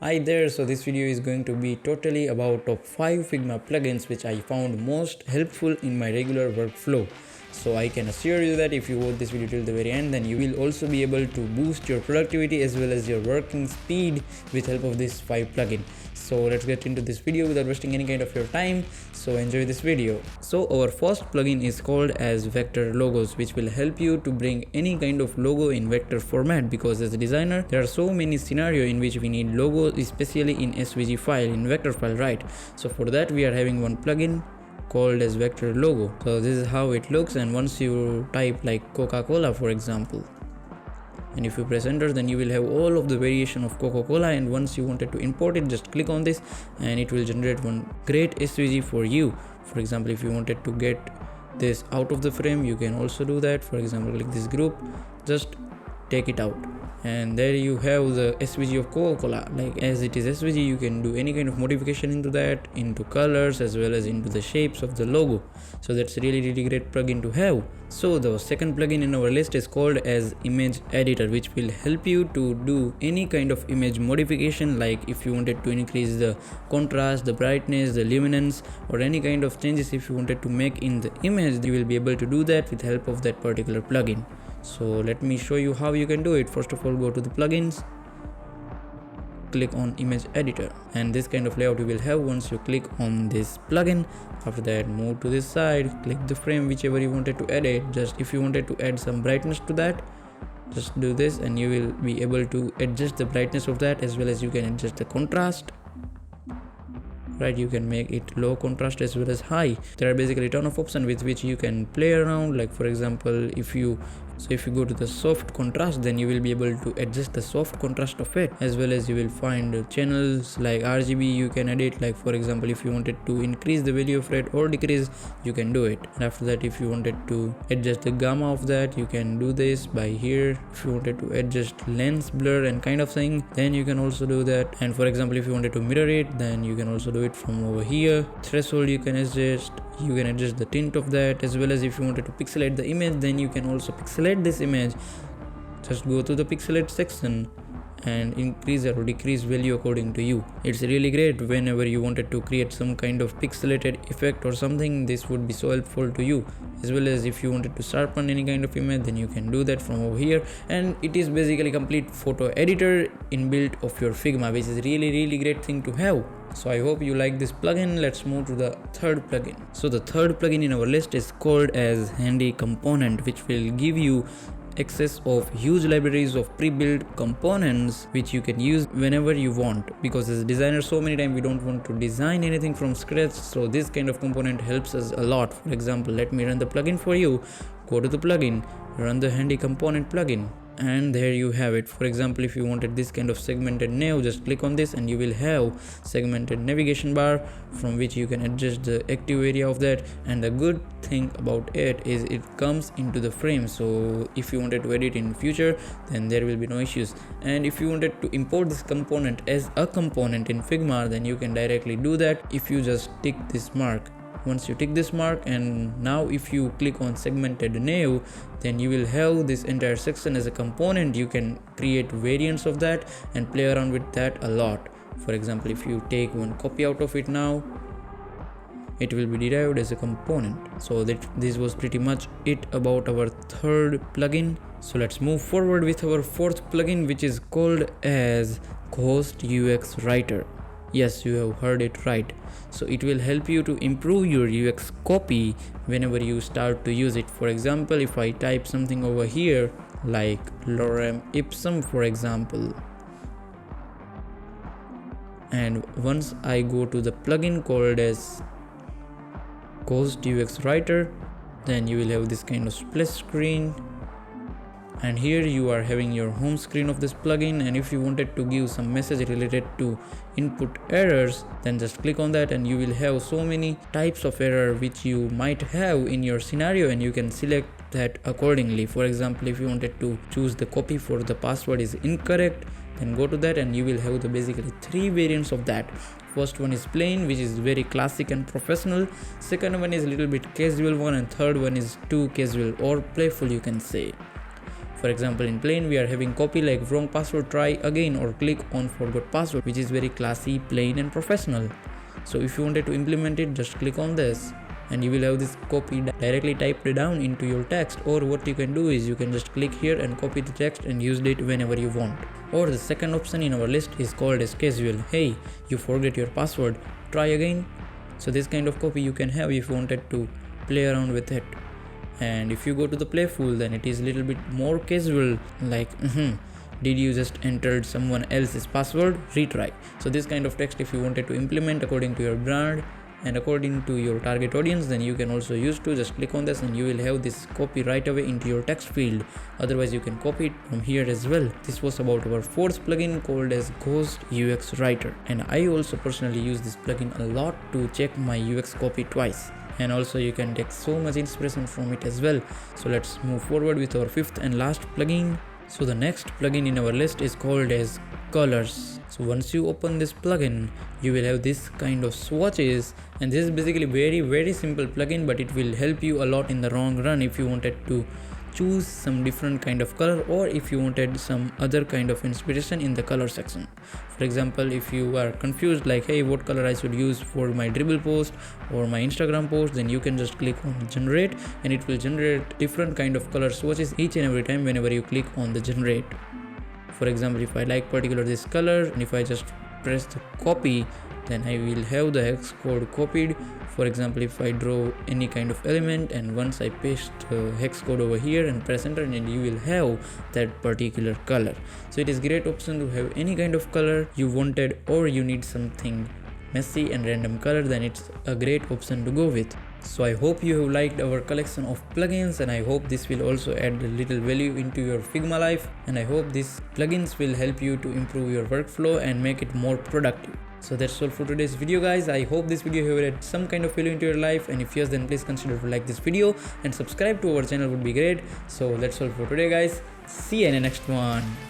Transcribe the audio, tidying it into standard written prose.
Hi there, so this video is going to be totally about top 5 Figma plugins which I found most helpful in my regular workflow. So I can assure you that if you watch this video till the very end, then you will also be able to boost your productivity as well as your working speed with help of this 5 plugin. So let's get into this video without wasting any kind of your time. So enjoy this video. So our first plugin is called as Vector Logos, which will help you to bring any kind of logo in vector format, because as a designer there are so many scenarios in which we need logos, especially in SVG file, in vector file, right? So for that we are having one plugin called as Vector Logo. So this is how it looks, and once you type like Coca-Cola for example, and if you press enter, then you will have all of the variation of Coca-Cola, and once you wanted to import it, just click on this and it will generate one great SVG for you. For example, if you wanted to get this out of the frame, you can also do that. For example, click this group, just take it out, and there you have the SVG of Coca-Cola. Like, as it is SVG, you can do any kind of modification into that, into colors as well as into the shapes of the logo. So that's a really great plugin to have. So the second plugin in our list is called as Image Editor, which will help you to do any kind of image modification, like if you wanted to increase the contrast, the brightness, the luminance, or any kind of changes if you wanted to make in the image, you will be able to do that with help of that particular plugin. So let me show you how you can do it. First of all, go to the plugins, click on Image Editor, and this kind of layout you will have once you click on this plugin. After that, move to this side, click the frame whichever you wanted to edit. Just if you wanted to add some brightness to that, just do this and you will be able to adjust the brightness of that, as well as you can adjust the contrast. Right, you can make it low contrast as well as high. There are basically a ton of options with which you can play around. Like for example, if you go to the soft contrast, then you will be able to adjust the soft contrast of it, as well as you will find channels like RGB you can edit. Like for example, if you wanted to increase the value of red or decrease, you can do it. And after that, if you wanted to adjust the gamma of that, you can do this by here. If you wanted to adjust lens blur and kind of thing, then you can also do that. And for example, if you wanted to mirror it, then you can also do it from over here. Threshold you can adjust, you can adjust the tint of that, as well as if you wanted to pixelate the image, then you can also pixelate this image. Just go to the pixelate section and increase or decrease value according to you. It's really great whenever you wanted to create some kind of pixelated effect or something. This would be so helpful to you. As well as if you wanted to sharpen any kind of image, then you can do that from over here. And it is basically complete photo editor inbuilt of your Figma, which is really great thing to have. So I hope you like this plugin. Let's move to the third plugin. So the third plugin in our list is called as Handy Component, which will give you access of huge libraries of pre-built components which you can use whenever you want, because as a designer so many times we don't want to design anything from scratch. So this kind of component helps us a lot. For example, let me run the plugin for you. Go to the plugin, run the Handy Component plugin, and there you have it. For example, if you wanted this kind of segmented nav, just click on this and you will have segmented navigation bar from which you can adjust the active area of that. And the good thing about it is it comes into the frame, so if you wanted to edit in future, then there will be no issues. And if you wanted to import this component as a component in Figma, then you can directly do that if you just tick this mark. Once you tick this mark, and now if you click on segmented nav, then you will have this entire section as a component. You can create variants of that and play around with that a lot. For example, if you take one copy out of it now, it will be derived as a component. So this was pretty much it about our third plugin. So let's move forward with our fourth plugin, which is called as Ghostux Writer. Yes, you have heard it right. So it will help you to improve your UX copy whenever you start to use it. For example, if I type something over here like lorem ipsum for example, and once I go to the plugin called as Ghostux Writer, then you will have this kind of splash screen, and here you are having your home screen of this plugin. And if you wanted to give some message related to input errors, then just click on that and you will have so many types of error which you might have in your scenario, and you can select that accordingly. For example, if you wanted to choose the copy for the password is incorrect, then go to that and you will have the basically 3 variants of that. First one is plain, which is very classic and professional. Second one is a little bit casual one, and third one is too casual or playful, you can say. For example, in plain we are having copy like wrong password, try again, or click on forgot password, which is very classy, plain and professional. So if you wanted to implement it, just click on this and you will have this copy directly typed down into your text. Or what you can do is you can just click here and copy the text and use it whenever you want. Or the second option in our list is called as casual. Hey, you forget your password, try again. So this kind of copy you can have if you wanted to play around with it. And if you go to the playful, then it is a little bit more casual, like did you just entered someone else's password, retry. So this kind of text if you wanted to implement according to your brand and according to your target audience, then you can also use to just click on this and you will have this copy right away into your text field. Otherwise you can copy it from here as well. This was about our fourth plugin called as Ghostux Writer, and I also personally use this plugin a lot to check my UX copy twice, and also you can take so much inspiration from it as well. So let's move forward with our fifth and last plugin. So the next plugin in our list is called as colors. So once you open this plugin, you will have this kind of swatches, and this is basically very simple plugin, but it will help you a lot in the long run if you wanted to choose some different kind of color, or if you wanted some other kind of inspiration in the color section. For example, if you are confused like, hey, what color I should use for my dribble post or my Instagram post, then you can just click on generate and it will generate different kind of color swatches each and every time whenever you click on the generate. For example, if I like particular this color and if I just press the copy, then I will have the hex code copied. For example, if I draw any kind of element and once I paste the hex code over here and press enter, and you will have that particular color. So it is great option to have any kind of color you wanted, or you need something messy and random color, then it's a great option to go with. So I hope you have liked our collection of plugins, and I hope this will also add a little value into your Figma life, and I hope these plugins will help you to improve your workflow and make it more productive. So that's all for today's video, guys. I hope this video have added some kind of value into your life, and if yes, then please consider to like this video and subscribe to our channel would be great. So that's all for today, guys. See you in the next one.